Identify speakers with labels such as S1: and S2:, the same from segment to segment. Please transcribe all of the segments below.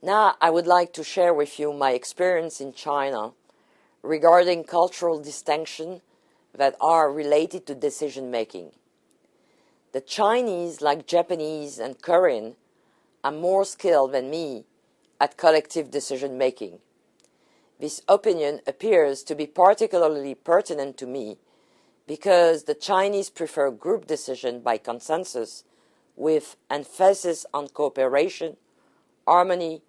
S1: Now I would like to share with you my experience in China regarding cultural distinctions that are related to decision making. The Chinese, like Japanese and Korean, are more skilled than me at collective decision making. This opinion appears to be particularly pertinent to me because the Chinese prefer group decision by consensus with emphasis on cooperation, harmony,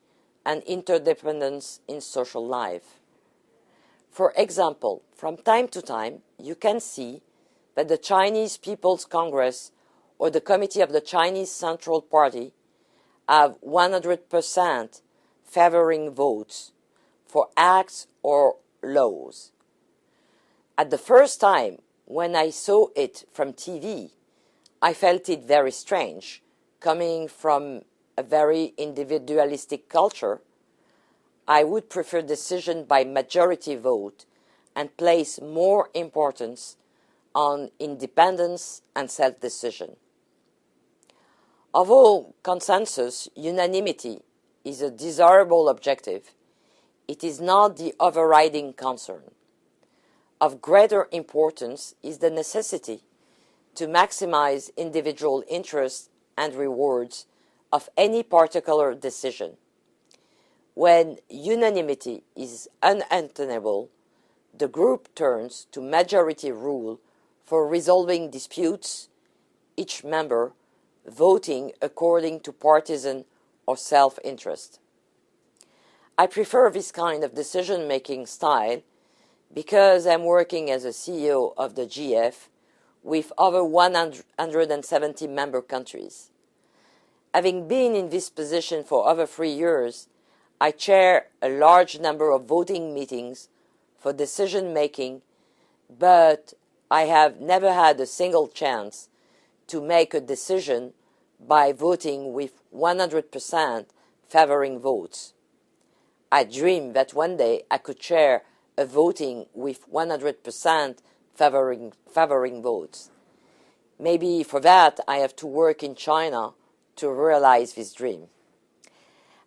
S1: and interdependence in social life. For example, from time to time, you can see that the Chinese People's Congress or the Committee of the Chinese Central Party have 100% favoring votes for acts or laws. At the first time, when I saw it from TV, I felt it very strange, coming from a very individualistic culture. I would prefer decision by majority vote and place more importance on independence and self-decision. Although consensus, unanimity, is a desirable objective, it is not the overriding concern. Of greater importance is the necessity to maximize individual interests and rewards of any particular decision. When unanimity is unattainable, the group turns to majority rule for resolving disputes, each member voting according to partisan or self-interest. I prefer this kind of decision-making style because I'm working as a CEO of the GF with over 170 member countries. Having been in this position for over 3 years, I chair a large number of voting meetings for decision-making, but I have never had a single chance to make a decision by voting with 100% favoring votes. I dream that one day I could chair a voting with 100% favoring votes. Maybe for that I have to work in China to realize this dream.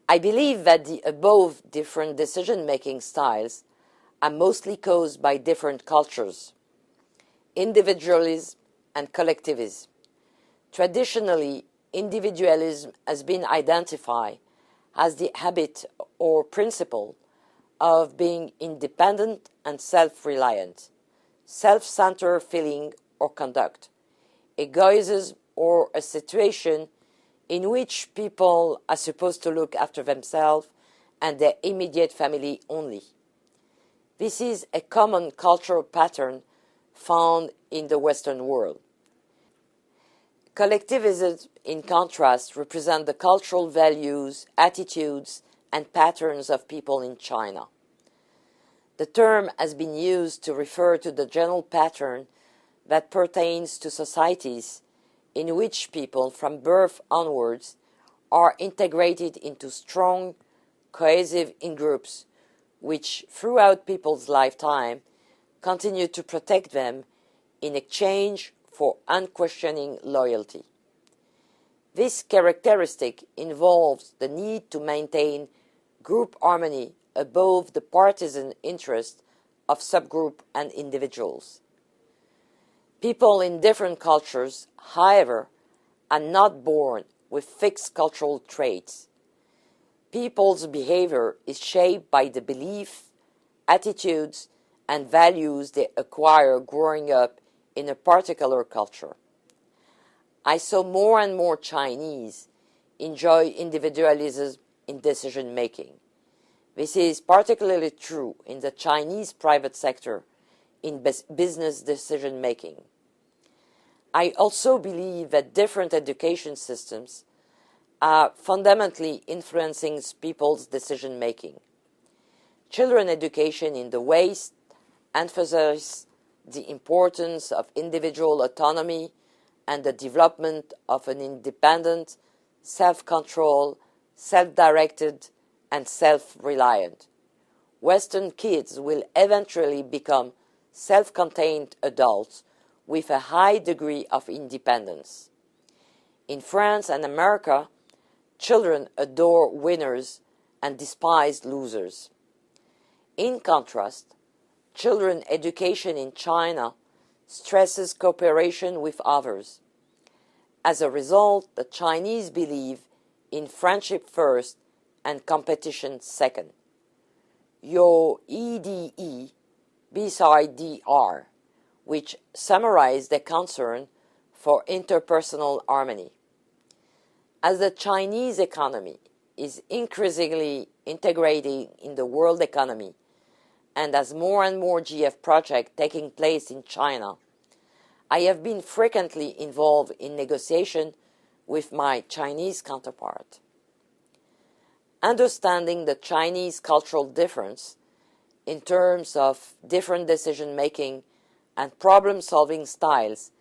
S1: I believe that the above different decision-making styles are mostly caused by different cultures, individualism and collectivism. Traditionally, individualism has been identified as the habit or principle of being independent and self-reliant, self-centered feeling or conduct, egoism or a situation in which people are supposed to look after themselves and their immediate family only. This is a common cultural pattern found in the Western world. Collectivism, in contrast, represents the cultural values, attitudes, and patterns of people in China. The term has been used to refer to the general pattern that pertains to societies in which people from birth onwards are integrated into strong, cohesive in-groups which, throughout people's lifetime, continue to protect them in exchange for unquestioning loyalty. This characteristic involves the need to maintain group harmony above the partisan interest of subgroup and individuals. People in different cultures, however, are not born with fixed cultural traits. People's behavior is shaped by the beliefs, attitudes, and values they acquire growing up in a particular culture. I saw more and more Chinese enjoy individualism in decision-making. This is particularly true in the Chinese private sector in business decision-making. I also believe that different education systems are fundamentally influencing people's decision-making. Children education in the West emphasizes the importance of individual autonomy and the development of an independent, self-controlled, self-directed, and self-reliant. Western kids will eventually become self-contained adults with a high degree of independence. In France and America, children adore winners and despise losers. In contrast, children education in China stresses cooperation with others. As a result, the Chinese believe in friendship first and competition second. Yo EDE beside DR, which summarize the concern for interpersonal harmony. As the Chinese economy is increasingly integrating in the world economy, and as more and more GF projects taking place in China, I have been frequently involved in negotiation with my Chinese counterpart. Understanding the Chinese cultural difference in terms of different decision-making and problem-solving styles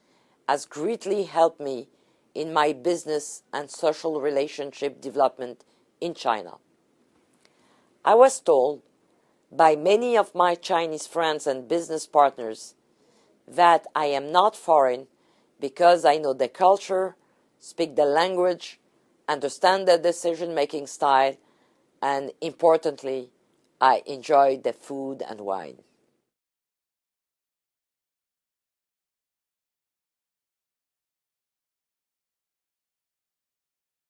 S1: has greatly helped me in my business and social relationship development in China. I was told by many of my Chinese friends and business partners that I am not foreign because I know the culture, speak the language, understand the decision-making style, and importantly, I enjoy the food and wine.